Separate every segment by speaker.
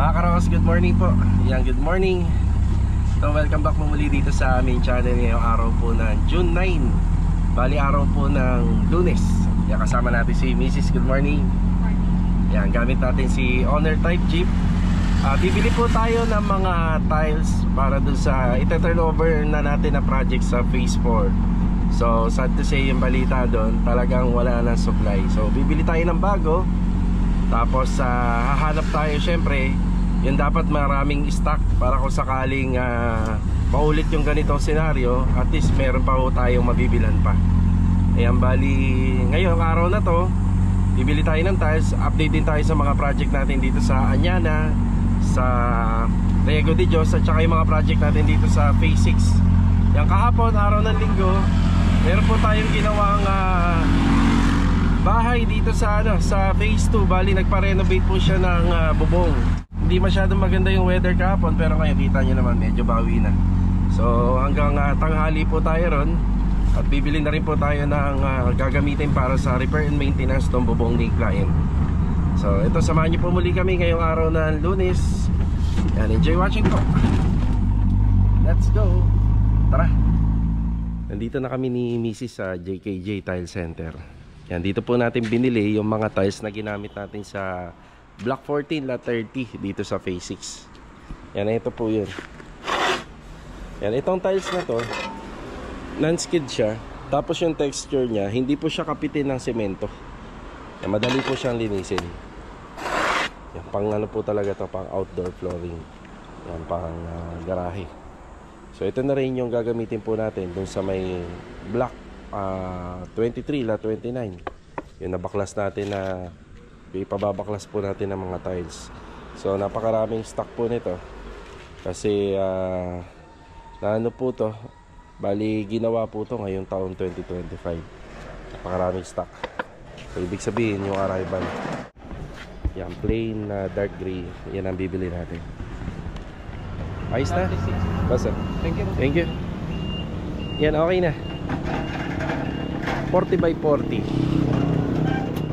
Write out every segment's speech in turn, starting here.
Speaker 1: Mga Karos, good morning po. Yan, good morning. So welcome back muli dito sa aming channel ngayong araw po ng June 9. Bali araw po ng Lunes. Yan, kasama natin si Mrs. Good morning. Yan, gamit natin si Honor Type Jeep. Bibili po tayo ng mga tiles para dun sa ita-turn over na natin na project sa Phase 4. So sad to say yung balita doon, talagang wala na supply. So bibili tayo ng bago. Tapos hahanap tayo syempre yung dapat maraming stock para kung sakaling maulit yung ganitong senaryo, at least meron pa ho tayong mabibilan pa. Ayan, bali ngayong araw na to bibili tayo ng tiles. Update din tayo sa mga project natin dito sa Anyana, sa Riego de Dios, at saka yung mga project natin dito sa Phase 6. Yung kahapon, araw ng linggo, meron po tayong ginawang bahay dito sa sa Phase 2. Bali nagpa-renovate po siya ng bubong. Hindi masyadong maganda yung weather kahapon, pero ngayon kita nyo naman medyo bawi na. So hanggang tanghali po tayo ron, at bibili na rin po tayo ng gagamitin para sa repair and maintenance ng bubong ni client. So ito, samahan nyo po muli kami ngayong araw ng Lunes. And enjoy watching po. Let's go. Tara. Nandito na kami ni Mrs. sa JKJ Tile Center. Yan, dito po natin binili yung mga tiles na ginamit natin sa Block 14 Lot 30 dito sa Phase 6. Yan, ito po yun. Yan, itong tiles na to non-skid siya. Tapos yung texture niya, hindi po siya kapitin ng semento. Yan, madali po siyang linisin. Yan, pang ano po talaga to, pang outdoor flooring. Yan, pang garahe. So ito na rin yung gagamitin po natin dun sa may block 23 Lot 29. Yung nabaklas natin na ipababaklas po natin ng mga tiles. So napakaraming stock po nito kasi na ano po to, bali ginawa po to ngayong taon 2025. Napakaraming stock. So ibig sabihin yung arrival, yan plain dark gray, yan ang bibili natin. Ayos na? Basta. Thank you. Thank you. Yan, okay na. 40 by 40.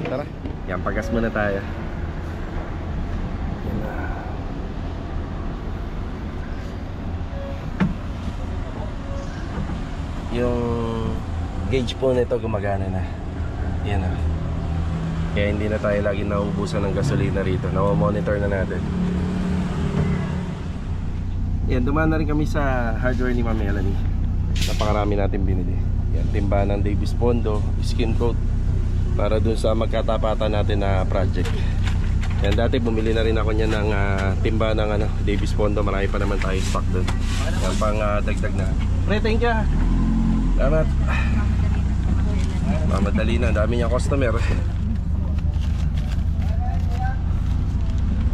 Speaker 1: Tara. Yan, pagas muna tayo. Yan na. Yung gauge po nito gumagana na. Yan na. Kaya hindi na tayo lagi nauubusan ng gasolina rito. Na-monitor na natin. Yan, dumaan na rin kami sa hardware ni Ma'am Melanie. Napakarami natin binili. Yan, timba ng Davis Pondo, skin coat para dun sa magkatapatan natin na project. Yan, dati bumili na rin ako niya ng timba ng Davis Pondo. Marami pa naman tayo stock dun. Yan, pang dagdag na. Pre, thank you. Salamat. Mamadali na, dami niyang customer.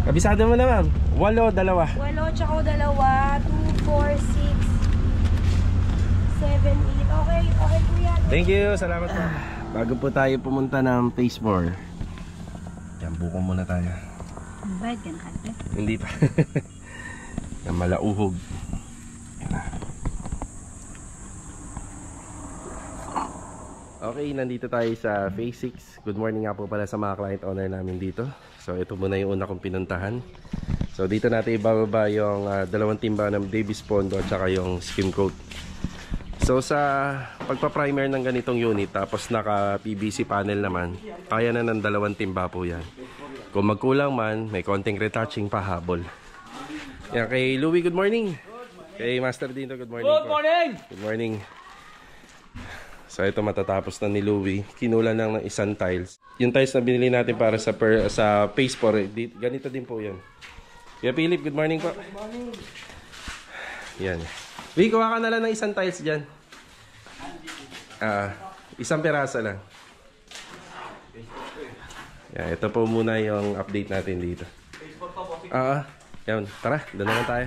Speaker 1: Kabisado mo na, ma'am. 8, 2.
Speaker 2: 8 tsaka 2, 2, 4, 6, 7, 8. Okay, okay kuya.
Speaker 1: Thank you, salamat po. Bago po tayo pumunta ng Phase 4, yan, buko muna tayo.
Speaker 2: Bayad ka na kante?
Speaker 1: Hindi pa. Yan, malauhog. Yan na. Okay, nandito tayo sa Phase 6. Good morning nga po pala sa mga client owner namin dito. So ito muna yung una kong pinuntahan. So dito natin ibababa yung 2 timba ng Davis Pondo at saka yung skim coat. So sa pagpa-primer ng ganitong unit, tapos naka PVC panel naman, kaya na ng 2 timba po yan. Kung magkulang man, may konting retouching pa habol. Yan, kay Louie, good morning. Kay Master Dino, good morning. Good morning! Good morning. So ito, matatapos na ni Louie. Kinulan lang ng isang tiles. Yung tiles na binili natin para sa Phase 4, ganito din po yan. Kuya Philip, good morning po. Good morning. Yan. Louie, kuha ka na lang ng isang tiles dyan. Isang piraso lang. Yan, ito po muna yung update natin dito. Yan, tara, doon naman tayo.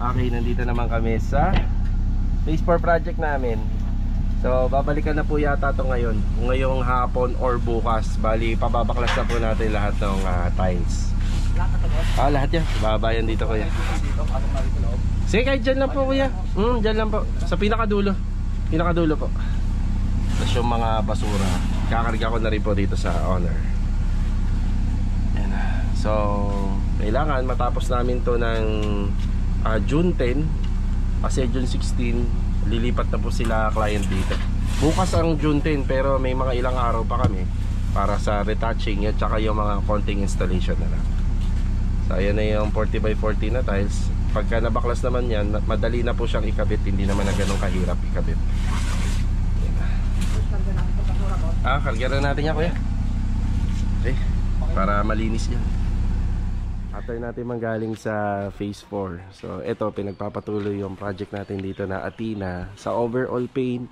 Speaker 1: Okay, nandito naman kami sa Phase 4 project namin. So babalikan na po yata ito ngayon, ngayong hapon or bukas. Bali pababaklas na po natin lahat ng tiles. Lahat yan, babayan dito kuya. Sige, kahit dyan lang po kuya. Dyan lang po, sa pinakadulo. Pinakadulo po. Tapos yung mga basura, kakarga ko na rin po dito sa Honor. Ayan. So kailangan matapos namin to ng June 10, kasi June 16 lilipat na po sila client dito. Bukas ang June 10, pero may mga ilang araw pa kami para sa retouching at saka yung mga konting installation na lang. So ayan na yung 40x40 na tiles. Pagka nabaklas naman yan, madali na po siyang ikabit, hindi naman na ganun kahirap ikabit. Kargaran natin yan, kuya. Okay, para malinis yan. After natin manggaling sa phase 4, so ito pinagpapatuloy yung project natin dito na Athena. Sa overall paint,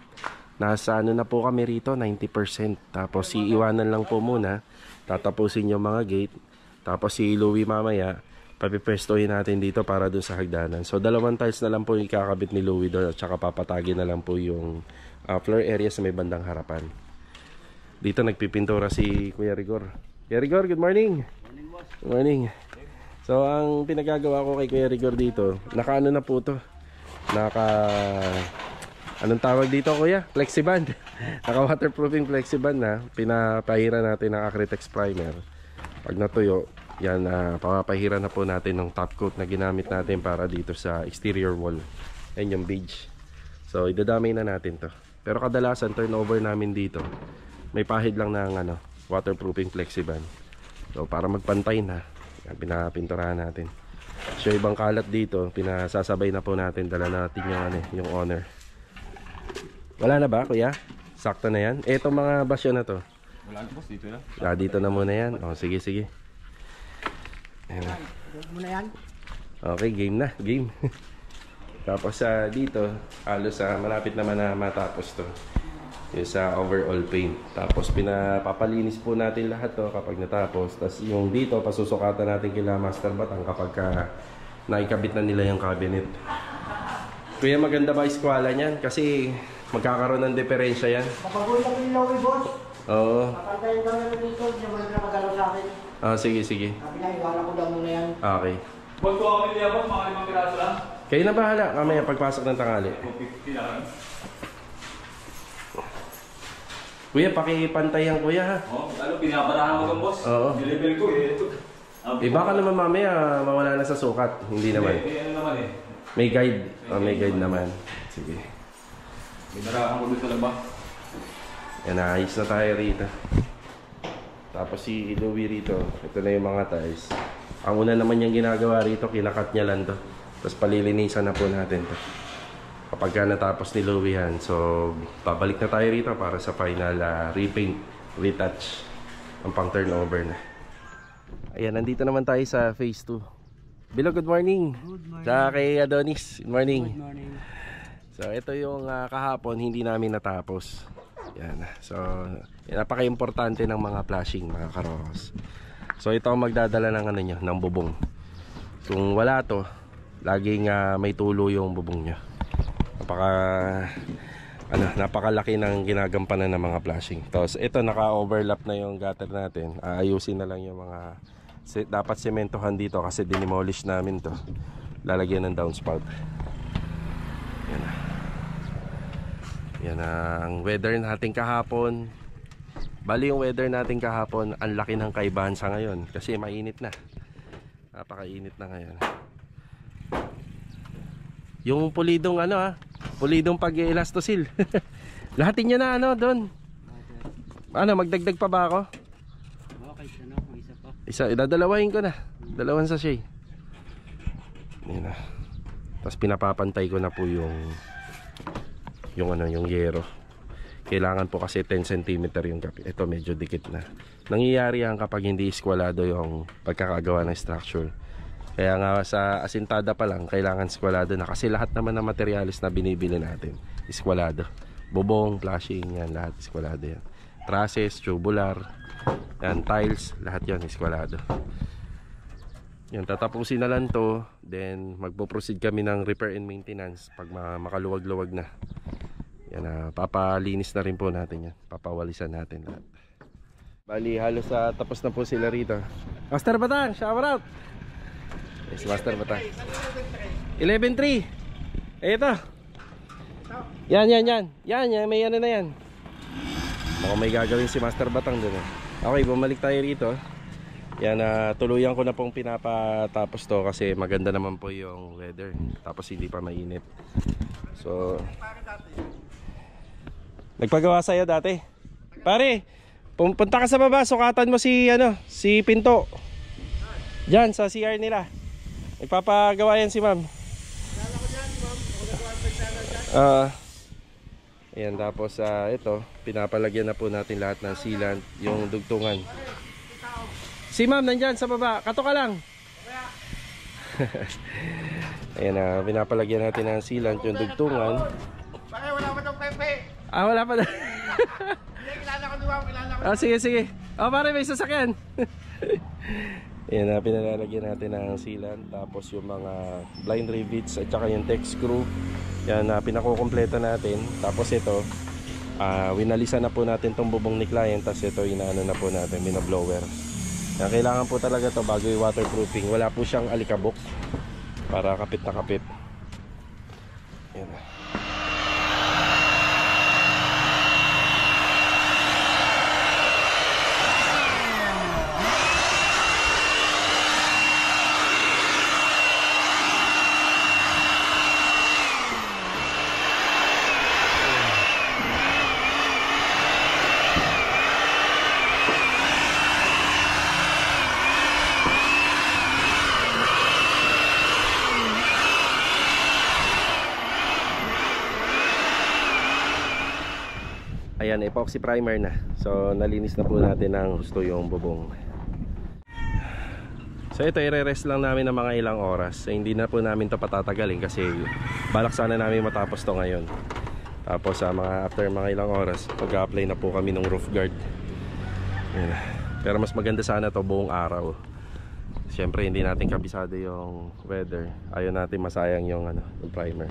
Speaker 1: nasa ano na po kami rito, 90%. Tapos iiwanan lang po muna, tatapusin yung mga gate. Tapos si Louie mamaya papiprestohin natin dito para dun sa hagdanan. So 2 tiles na lang po yung ikakabit ni Louie doon, at saka papatagin na lang po yung floor area sa may bandang harapan. Dito nagpipintura si Kuya Rigor. Kuya Rigor, good morning. Good morning. So ang pinagagawa ko kay Kuya Rigor dito, naka ano na po to, anong tawag dito, kuya? Flexiband. Naka waterproofing flexiband na. Pinapahira natin ng Acrytex primer. Pag natuyo yan, papapahira na po natin ng top coat na ginamit natin para dito sa exterior wall. Yan yung beige. So idadamay na natin to. Pero kadalasan turnover namin dito, may pahid lang ng waterproofing flexiband. So para magpantay na, yan, pinapinturahan natin. So ibang kalat dito, pinasasabay na po natin. Dala natin yung owner. Wala na ba, kuya? Sakto na yan. Etong mga basyo na to, wala na, boss, dito na. Dito na muna yan. Sige, sige. Ayan. Muna yan. Okay, game na. Game. Tapos dito, halos malapit naman na matapos to. Yung sa overall paint. Tapos pinapapalinis po natin lahat to kapag natapos. Tapos yung dito, pasusukatan natin kila Master Batang kapag naikabit na nila yung cabinet. Kuya, maganda ba iskwala niyan? Kasi magkakaroon ng diferensya yan.
Speaker 3: Kapag ko yung Louie, boss.
Speaker 1: Oo.
Speaker 3: Papantayin kami na dito, hindi naman na magalaw sa akin.
Speaker 1: Sige, sige.
Speaker 3: Sabi na, iwala ko lang muna yan.
Speaker 1: Okay.
Speaker 4: Huwag ko kami niyabot, mga 5 piraso lang.
Speaker 1: Kayo na bahala, mamaya pagpasok ng tanghali.
Speaker 4: 50 lang.
Speaker 1: Kuya, pakipantay yan, kuya, ha?
Speaker 4: Ano, binabarahan mo kang boss?
Speaker 1: Oo.
Speaker 4: Delivery ko eh.
Speaker 1: Baka naman mamaya mawala na sa sukat. Hindi naman.
Speaker 4: Ano naman eh.
Speaker 1: May guide. May guide naman. Sige.
Speaker 4: Binarahan ko dito lang ba?
Speaker 1: Yan, ayos na tayo rito. Tapos si Louie rito, ito na yung mga tiles. Ang una naman yung ginagawa rito, kinakat niya lang to. Tapos palilinisan na po natin to. Kapag natapos ni Louie yan, so babalik na tayo rito para sa final repaint, retouch, ang pang turnover na. Ayan, nandito naman tayo sa phase 2. Bilo, good morning.
Speaker 3: Good morning.
Speaker 1: Sa kay Adonis, good morning.
Speaker 3: Good morning.
Speaker 1: So ito yung kahapon hindi namin natapos. Yan. So napaka-importante ng mga flashing, mga karos. So ito ang magdadala ng ng bubong. Kung wala to, laging may tulo yung bubong niya. Napakalaki ng ginagampanan ng mga flashing. Tapos ito, naka-overlap na yung gutter natin. Ayusin na lang yung mga dapat sementohan dito kasi dinimolish namin to. Lalagyan ng downspout. Yan na. Yan ang weather natin kahapon. Bali yung weather natin kahapon, ang laki ng kaibahan sa ngayon kasi mainit na. Napakainit na ngayon. Yung pulidong pulidong pag-elastosil. Lahatin niya na doon. Magdagdag pa ba ako?
Speaker 3: Okay, isa pa.
Speaker 1: Idadalawahin ko na. 2 sachet. Yan na. Tapos pinapapantay ko na po yung yero. Kailangan po kasi 10 cm yung gap. Ito medyo dikit na. Nangyayari yan kapag hindi iskwalado yung pagkakagawa ng structure. Kaya nga sa asintada pa lang kailangan iskwalado na kasi lahat naman ng materialis na binibili natin iskwalado. Bubong, flashing, yan lahat iskwalado yan. Trusses, tubular, yan, tiles, lahat yan iskwalado. Yan, tatapusin na lang to, then magpo-proceed kami ng repair and maintenance pag makaluwag-luwag na. Yan, papalinis na rin po natin yan. Papawalisan natin lahat. Bali, halos tapos na po sila rito. Master Batang, shout out! Yes, Master Batang. 11-3. Ito. Yan. May na yan. Baka may gagawin si Master Batang dun. Okay, bumalik tayo rito. Yan, tuluyan ko na pong pinapatapos to kasi maganda naman po yung weather. Tapos hindi pa mainit. So, nagpagawa sa'yo dati. Pare, punta ka sa baba, sukatan mo si Pinto. Diyan sa CR nila. Nagpapagawa yan si ma'am. Ayan, tapos ito, pinapalagyan na po natin lahat ng sealant, yung dugtungan. Si ma'am nandyan sa baba, kato ka lang. Ayan, pinapalagyan natin ng sealant, yung dugtungan.
Speaker 3: Bakit wala pa itong pepe?
Speaker 1: Wala pa na.
Speaker 3: Hindi, kilala ko diba? Kilala ko.
Speaker 1: Sige. Pare, may sasakyan. Ayan, pinalalagyan natin ng sealant. Tapos yung mga blind rivets at saka yung tech screw. Yan, pinakukumpleto natin. Tapos ito, winalisan na po natin tong bubong ni client. Tapos ito, inaano na po natin, binoblower. Yan, kailangan po talaga to bago yung waterproofing. Wala po siyang alikabok para kapit na kapit. Yan. Ayan, epoxy primer na. So, nalinis na po natin ng gusto yung bubong. So, ito, i-rest lang namin ng mga ilang oras. So, hindi na po namin ito patatagalin kasi balak sana namin matapos to ngayon. Tapos, after mga ilang oras, mag-apply na po kami ng roof guard. Ayan. Pero mas maganda sana to buong araw. Siyempre, hindi natin kabisado yung weather. Ayaw natin masayang yung primer.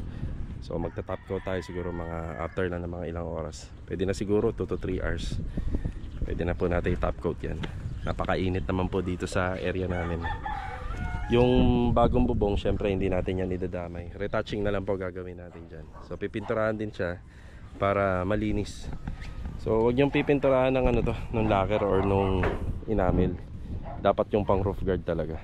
Speaker 1: So magta-top coat tayo siguro mga after na ng mga ilang oras. Pwede na siguro 2 to 3 hours. Pwede na po natin i-top coat yan. Napakainit naman po dito sa area namin. Yung bagong bubong, syempre hindi natin yan idadamay. Retouching na lang po gagawin natin dyan. So pipinturahan din siya para malinis. So huwag niyong pipinturahan ng nung lacquer or nung enamel. Dapat yung pang roof guard talaga.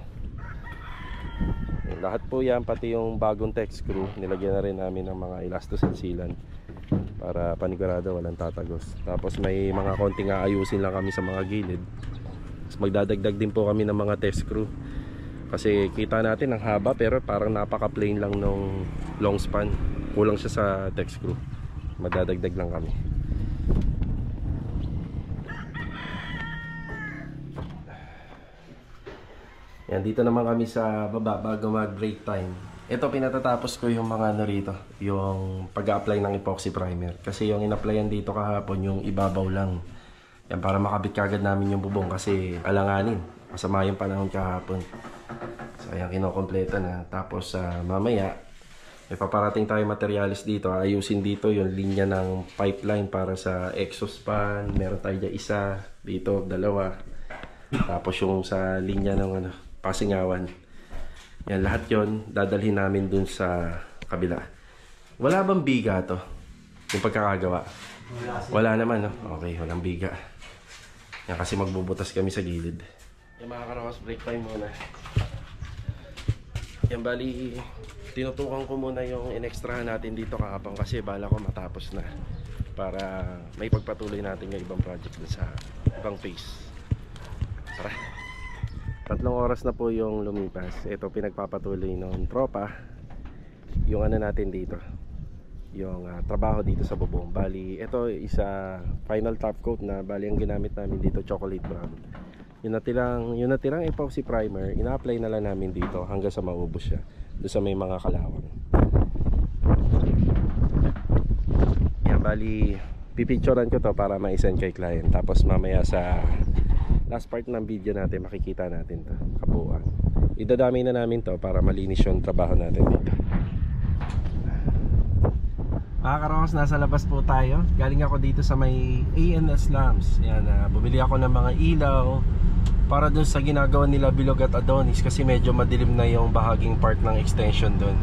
Speaker 1: Lahat po yan, pati yung bagong tech screw, nilagyan na rin namin ng mga elastos and sealant para panigurado walang tatagos. Tapos may mga konting aayusin lang kami sa mga gilid. Tapos magdadagdag din po kami ng mga tech screw kasi kita natin ang haba pero parang napaka plain lang nung long span. Kulang siya sa tech screw. Magdadagdag lang kami. Yan, dito naman kami sa baba bago mag break time. Ito, pinatatapos ko yung mga rito, yung pag-apply ng epoxy primer. Kasi yung in-applyan dito kahapon, yung ibabaw lang. Yan, para makabit kagad namin yung bubong kasi alanganin. Masama yung panahon kahapon. So, ayan, kinokompleto na. Tapos, mamaya, may paparating tayo materialis dito. Ayusin dito yung linya ng pipeline para sa exhaust fan. Meron tayo dyan isa, dito, dalawa. Tapos yung sa linya ng pasingawan. Yan, lahat yon dadalhin namin dun sa kabila. Wala bang biga to? Yung pagkakagawa? Wala naman, no? Okay, walang biga. Yan, kasi magbubutas kami sa gilid. Yan, mga karawas, break time muna. Yan, bali, tinutukan ko muna yung in-extrahan natin dito kahapon kasi bala ko matapos na para may pagpatuloy natin yung ibang project dun sa ibang phase. Tara. 3 oras na po yung lumipas. Ito pinagpapatuloy ng tropa yung natin dito, yung trabaho dito sa bubong. Bali, ito isa final top coat na bali ang ginamit namin dito chocolate brown. Yung natirang epoxy primer, ina-apply na lang namin dito hanggang sa maubos siya doon sa may mga kalawang. Yan, bali pipicturean ko to para ma-send kay client. Tapos mamaya sa last part ng video natin makikita natin to kabuuan. Idadami na namin to para malinis yung trabaho natin dito. Mga karos, nasa labas po tayo. Galing ako dito sa may ANS Lamps. Yan, bumili ako ng mga ilaw para dun sa ginagawa nila Bilog at Adonis kasi medyo madilim na yung bahaging part ng extension dun.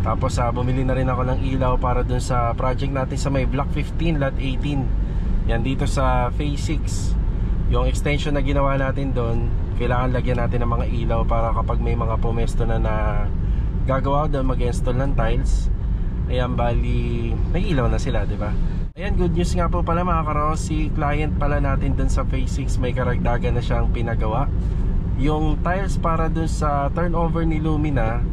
Speaker 1: Tapos bumili na rin ako ng ilaw para dun sa project natin sa may Block 15 Lot 18. Yan, dito sa Phase 6. Yung extension na ginawa natin doon, kailangan lagyan natin ng mga ilaw para kapag may mga pumesto na gagawa doon, mag-install ng tiles. Ayan, bali may ilaw na sila, di ba? Ayan, good news nga po pala mga karos, si client pala natin doon sa phase 6 may karagdagan na siyang pinagawa. Yung tiles para doon sa turnover ni Lumina,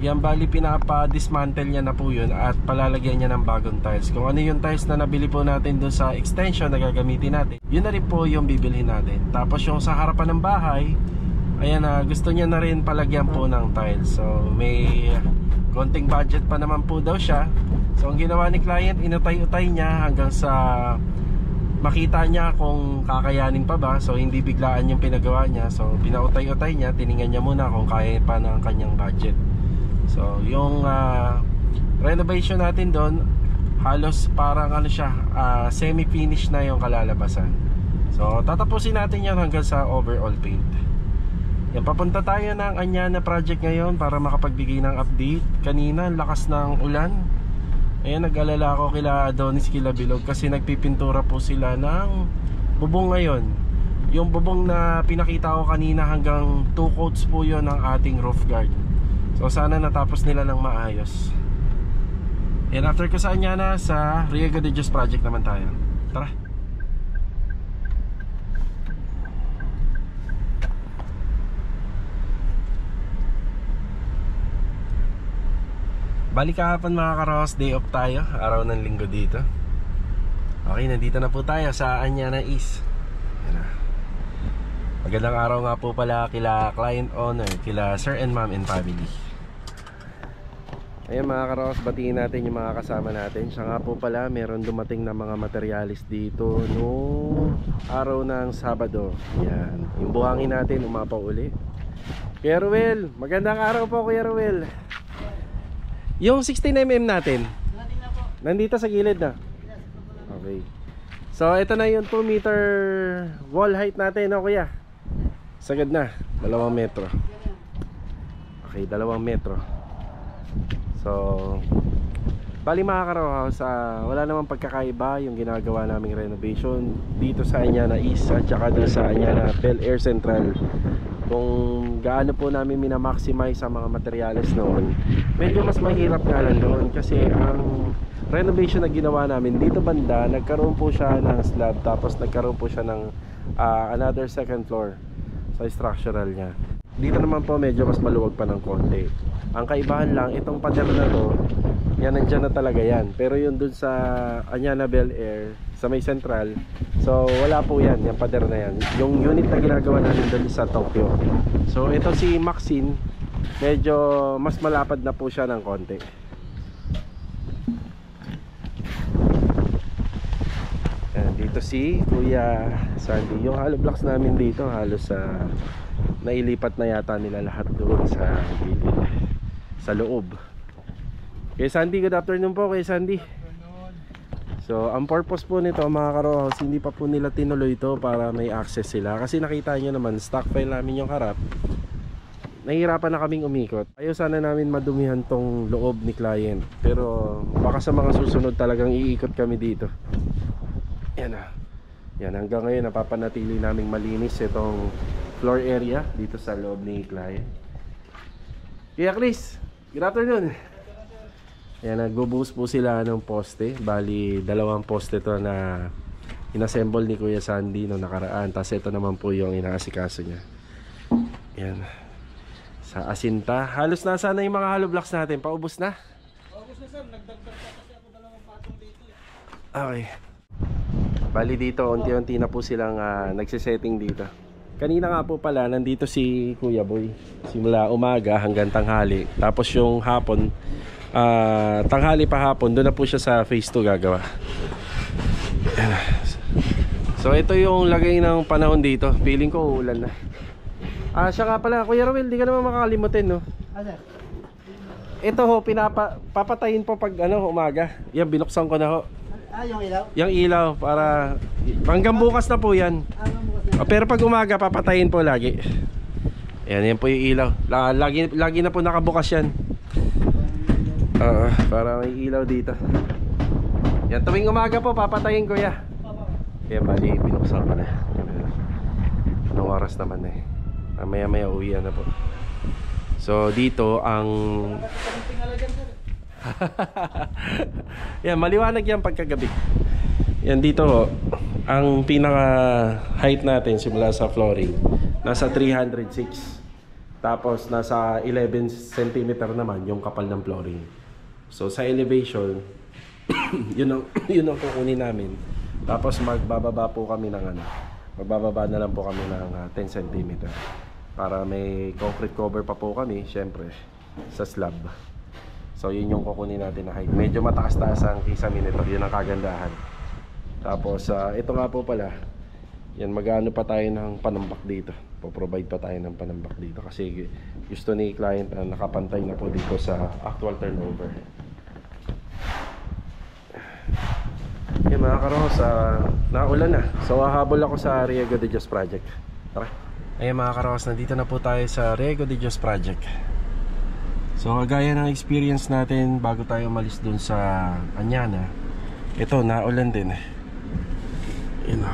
Speaker 1: yan bali pinapa-dismantle niya na po yun at palalagyan niya ng bagong tiles. Kung ano yung tiles na nabili po natin doon sa extension na gagamitin natin, yun na rin po yung bibilhin natin. Tapos yung sa harapan ng bahay, ayan na, gusto niya na rin palagyan po ng tiles. So may konting budget pa naman po daw siya. So ang ginawa ni client, inutay-utay niya hanggang sa makita niya kung kakayanin pa ba. So hindi biglaan yung pinagawa niya. So pinautay-utay niya, tiningnan niya muna kung kaya pa ng kanyang budget. So yung renovation natin doon, halos parang ano siya, semi-finish na yung kalalabasan. So tatapusin natin yan hanggang sa overall paint. Yan, papunta tayo ng Anyana project ngayon para makapagbigay ng update. Kanina lakas ng ulan. Ayan, nag-alala ako kila Adonis, kila Bilog kasi nagpipintura po sila ng bubong ngayon. Yung bubong na pinakita ko kanina, hanggang 2 coats po yun ng ating roof guard. So sana natapos nila ng maayos. And after ko sa Anyana, sa Riego de Dios project naman tayo. Tara. Balik kahapon mga karos, day off tayo, araw ng linggo dito. Okay, nandito na po tayo sa Anyana East. Yan na. Magandang araw nga po pala kila client owner, kila sir and ma'am and family. Ayan mga karos, batiin natin yung mga kasama natin. Siya nga po pala, meron dumating na mga materialis dito noong araw ng Sabado. Yan, yung buhangin natin umapaw uli. Kuya Ruel, magandang araw po Kuya Ruel. Yung 16mm natin, nandito sa gilid na. Okay. So ito na yung 2 meter wall height natin, no kuya? Sagad na, 2 metro. Okay, 2 metro. So bali mga karohaus, wala namang pagkakaiba yung ginagawa naming renovation dito sa Anyana East at saka doon sa Anyana Bel Air Central. Kung gaano po namin minamaximize ang mga materyales noon, medyo mas mahirap nga lang doon kasi ang renovation na ginawa namin dito banda, nagkaroon po siya ng slab, tapos nagkaroon po siya ng another second floor sa structural niya. Dito naman po medyo mas maluwag pa ng konti. Ang kaibahan lang, itong pader na to, yan, nandyan na talaga yan. Pero yun dun sa Anyana Bel Air, sa may central, so wala po yan, yung pader na yan. Yung unit na ginagawa natin dun sa Tokyo. So ito si Maxine, medyo mas malapad na po siya ng konti. Yan, dito si Kuya Sandy. Yung hollow blocks namin dito, halos nailipat na yata nila lahat doon sa gilid, sa loob. Kuya Sandy, good afternoon po Kuya Sandy. So ang purpose po nito mga karohaus, hindi pa po nila tinuloy ito para may access sila. Kasi nakita nyo naman, stock file namin yung harap. Nahihirapan na kaming umikot. Ayaw sana namin madumihan tong loob ni client, pero baka sa mga susunod talagang iikot kami dito. Yan na. Yan, hanggang ngayon napapanatili naming malinis itong floor area dito sa loob ni client. Kuya Chris, good afternoon. Yan, nagbubuhos po sila ng poste. Bali, 2 poste to na inassemble ni Kuya Sandy noong nakaraan. Tapos ito naman po yung inaasikaso niya. Yan, sa asinta. Halos na sana yung mga hollow blocks natin. Paubos na?
Speaker 3: Paubos na sir, nagdagdag pa kasi ako 2 patong dito eh.
Speaker 1: Okay. Bali dito, unti-unti na po silang nagsisetting dito. Kanina nga po pala, nandito si Kuya Boy. Simula umaga hanggang tanghali. Tapos yung hapon, tanghali pa hapon, doon na po siya sa phase 2 gagawa. So ito yung lagay ng panahon dito. Feeling ko uulan na. Siya nga pala, Kuya Ruel, di ka naman makakalimutin, no? Ito ho, papatayin po pag umaga. Yan, binuksan ko na ho.
Speaker 3: Yung ilaw?
Speaker 1: Yung ilaw, para hanggang bukas na po yan. Pero pag umaga, papatayin po lagi. Yan po yung ilaw. Lagi na po nakabukas yan. Para may ilaw dito. Yan, tuwing umaga po papatayin ko ya. Kaya bali binuksan ko na. oras naman eh. Maya-maya uwian na po. So dito ang yan, maliwanag yan pagkagabi. Yan dito, ang pinaka height natin simula sa flooring nasa 306. Tapos nasa 11 cm naman yung kapal ng flooring. So sa elevation yun ang kukunin namin. Tapos magbababa po kami ng magbababa na lang po kami ng 10 cm para may concrete cover pa po kami, syempre, sa slab. So yun yung kukunin natin na height. Medyo mataas-taas ang kisame nito, yun ang kagandahan. Tapos ito nga po pala, yan, mag-ano pa tayo ng panambak dito. Po-provide pa tayo ng panambak dito kasi gusto ni client na nakapantay na po dito sa actual turnover. Yan mga karos, naulan na. So hahabol ako sa Riego de Dios project. Tara. Ayan mga karos, nandito na po tayo sa Riego de Dios project. So kagaya ng experience natin bago tayo umalis dun sa Anyana, ito naulan din. Yan o.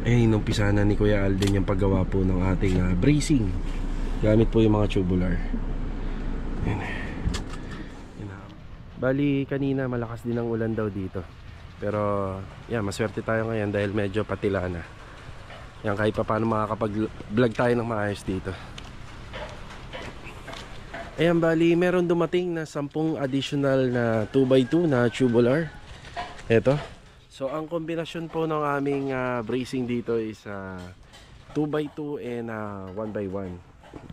Speaker 1: Eh, inumpisa na ni Kuya Alden yung paggawa po ng ating bracing. Gamit po yung mga tubular. Yan. Yan. Bali, kanina malakas din ang ulan daw dito. Pero, yan, maswerte tayo ngayon dahil medyo patila na. Yan, kahit pa paano makakapag-vlog tayo ng maayos dito. Ayan, bali, meron dumating na 10 additional na 2x2 na tubular. Ito. So ang kombinasyon po ng aming bracing dito is 2x2 and 1x1.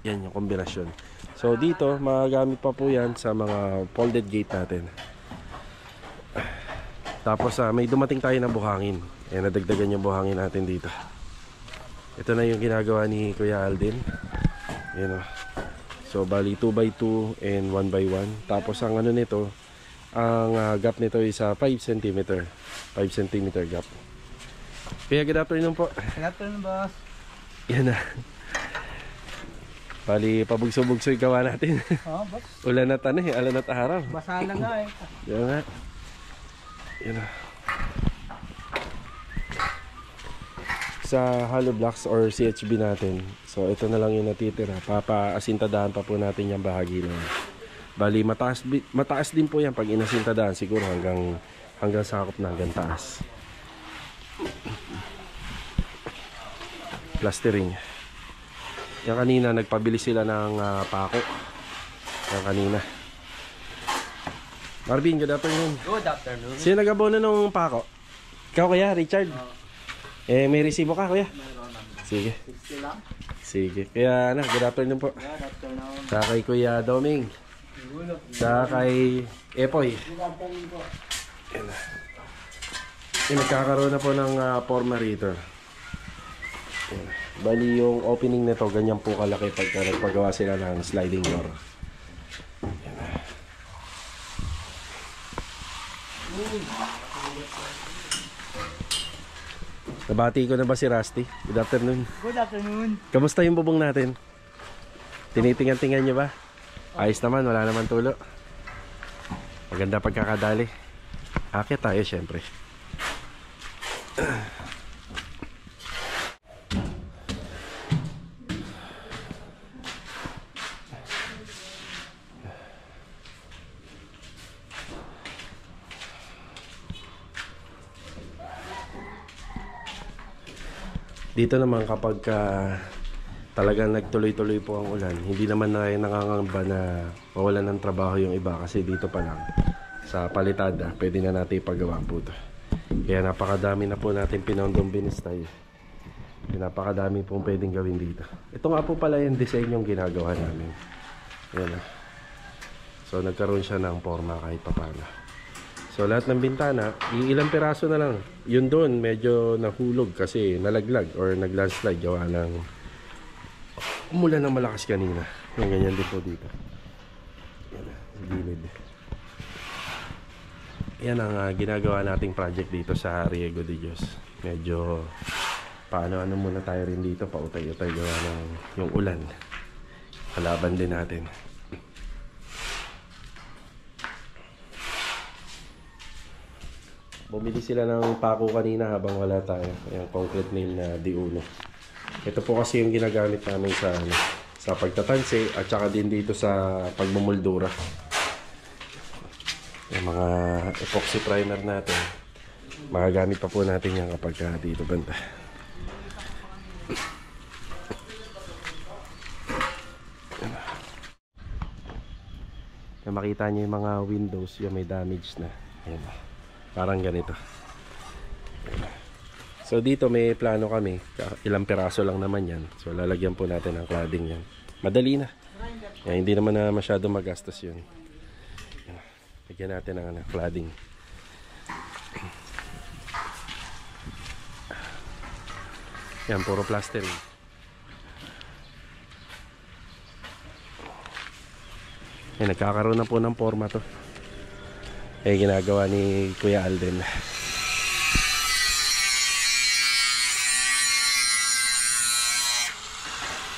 Speaker 1: Yan yung kombinasyon. So dito magagamit pa po yan sa mga folded gate natin. Tapos may dumating tayo na buhangin. Nadagdagan yung buhangin natin dito. Ito na yung ginagawa ni Kuya Alden. Yan o. So bali 2x2 and 1x1. Tapos ang ano nito, ang gap nito is 5 cm. 5 cm gap. Kaya good afternoon po.
Speaker 3: Good afternoon, boss.
Speaker 1: Yan na. Bali, pabugso-bugso yung gawa natin.
Speaker 3: Oo, boss.
Speaker 1: Ulan at alan at araw.
Speaker 3: Basa na nga eh.
Speaker 1: Yan nga. Yan na. Sa hollow blocks or CHB natin. So ito na lang yung natitira. Papaasintadan pa po natin yung bahagi na yun. Bali, mataas din po yan pag inasintadaan. Siguro hanggang sakop na, hanggang taas. Plastering. Yan kanina, nagpabili sila ng pako. Yan kanina. Marvin, good afternoon.
Speaker 3: Good afternoon.
Speaker 1: Sino nag-abono ng pako? Ikaw kuya, Richard? May resibo ka kuya? Sige.
Speaker 3: 60 lang.
Speaker 1: Sige. Kaya good afternoon po.
Speaker 3: Good afternoon.
Speaker 1: Sa kay Kuya Doming. Sa kay Epoy. Yan na. Nagkakaroon na po ng forma rito. Yan. Bali yung opening nito ganyan po kalaki pagka nagpagawa sila ng sliding door. Yan na. Nabati ko na ba si Rusty? Good afternoon.
Speaker 3: Good afternoon.
Speaker 1: Kamusta yung bubong natin? Tinitingan-tingan nyo ba? Ayos naman, wala naman tulo. Maganda pagkakadali. Akit tayo syempre. Dito naman kapag talagang nagtuloy-tuloy po ang ulan, hindi naman na nangangamba na mawalan ng trabaho yung iba kasi dito pa lang sa Palitada pwede na natin ipagawa po ito. Kaya napakadami na po natin pinondong binistay. Napakadami pong pwedeng gawin dito. Ito nga po pala yung design yung ginagawa namin. Ayan na. So nagkaroon siya ng forma kahit papano. So lahat ng bintana, ilang piraso na lang. Yun doon medyo nahulog kasi nalaglag or naglandslide gawa ng umulan ng malakas kanina. Yung ganyan din po dito. Yan na, gilid. Yan ang ginagawa nating project dito sa Riego de Dios. Medyo paano-ano muna tayo rin dito, pautay-utay gawa ng yung ulan. Kalaban din natin. Bumili sila ng pako kanina habang wala tayo. Yung concrete nail na D1. Ito po kasi yung ginagamit namin sa pagtatansi at saka din dito sa pagmumoldura. Yung mga epoxy primer natin, magagamit pa po natin yan kapag dito banda. Kaya makita nyo yung mga windows, yung may damage na. Ayan. Parang ganito. Ayan. So dito may plano kami, ilang piraso lang naman yan. So lalagyan po natin ng cladding yan. Madali na. Ayan, hindi naman na masyado magastos yun. Ayan. Lagyan natin ng cladding. Yan, puro plastering. Ayan, nagkakaroon na po ng forma to. Eh, ginagawa ni Kuya Alden.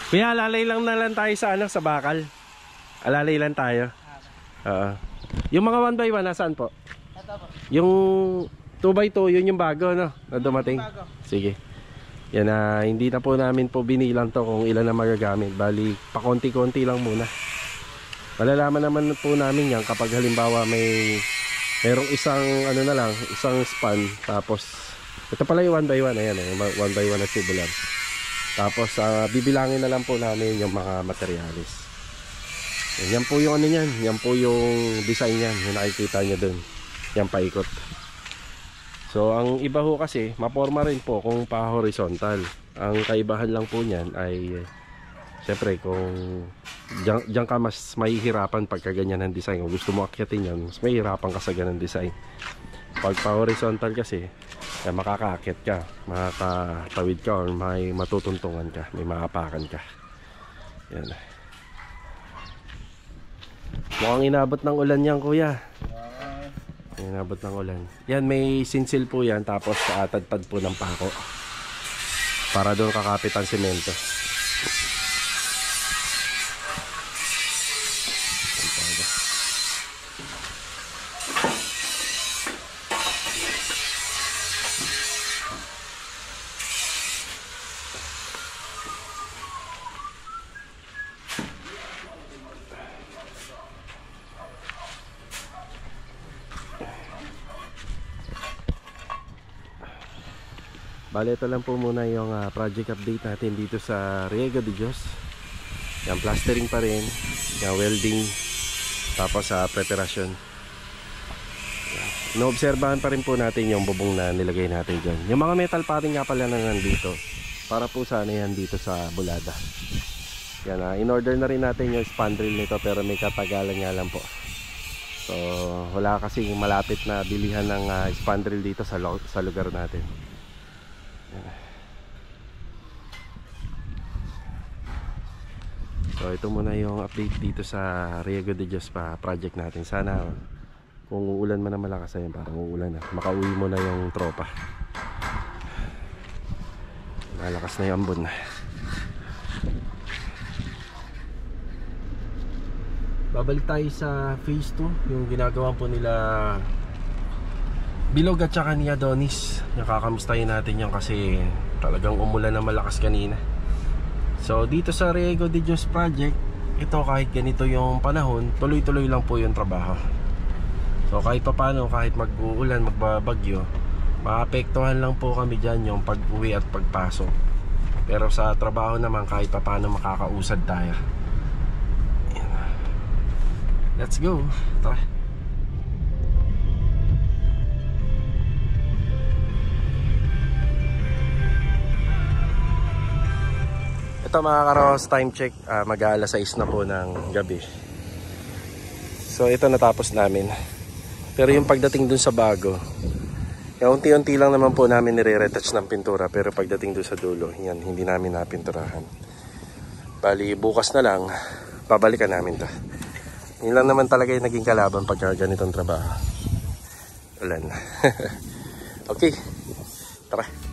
Speaker 1: Kuya, alalay lang na lang tayo sa sa bakal. Alalay lang tayo. Yung mga 1x1 nasaan po? Yung 2x2, yun yung bago, no? Na dumating. Sige. Yan na, hindi na po namin po binilang to kung ilan na magagamit. Bali, pakonti-konti lang muna. Malalaman naman po namin yan kapag halimbawa merong isang na lang, isang span, tapos ito pala yung 1x1, ayan, 1x1 na tubular. Tapos bibilangin na lang po namin yung mga materialis. Yan po yung yan po yung design yan, yung nakikita nyo dun. Yan paikot. So ang iba ho kasi, maporma rin po kung pa horizontal. Ang kaibahan lang po niyan ay siyempre kung diyan ka mas mahihirapan pagka ganyan ang design. Kung gusto mo akyatin yan, mas mahihirapan ka sa ganang design. Pag pa horizontal kasi, makakaakyat ka, makakatawid ka, or may matutuntungan ka, may maapakan ka. Yan. Mukhang inabot ng ulan yan, kuya. Inabot ng ulan. Yan, may sinsil po yan, tapos tadpad po ng pako para doon kakapit ang semento. Bale, ito lang po muna yung project update natin dito sa Riego de Dios. Yung plastering pa rin, yung welding, tapos sa preparasyon. Inoobserbahan pa rin po natin yung bubong na nilagay natin dyan. Yung mga metal padding nga pala na nandito, para po sana yan dito sa bulada. Yan, in-order na rin natin yung spandrel nito, pero may katagalan nga lang po. So wala kasing malapit na bilihan ng spandrel dito sa lugar natin. So ito muna yung update dito sa Riego de Dios pa project natin. Sana kung uulan man na malakas, ayun, parang uulan na, makauwi mo na yung tropa. Malakas na yung ambon. Babalik tayo sa phase 2, yung ginagawa po nila Bilog at saka ni Adonis. Nakakamustahin natin yan kasi talagang umulan na malakas kanina. So dito sa Riego de Dios project, ito kahit ganito yung panahon, tuloy-tuloy lang po yung trabaho. So kahit papano, kahit mag-uulan, magbabagyo, maapektuhan lang po kami dyan yung pag-uwi at pagpasok. Pero sa trabaho naman, kahit papano makakausad tayo. Let's go. Tara. Ito mga karos, time check, mag-aalas 6 na po ng gabi. So ito natapos namin. Pero yung pagdating dun sa bago, unti-unti lang naman po namin nire-retouch ng pintura. Pero pagdating dun sa dulo, yan, hindi namin napinturahan. Bali bukas na lang, babalikan namin to. Yun lang naman talaga yung naging kalaban pagka ganitong trabaho. Ulan. Okay, tara.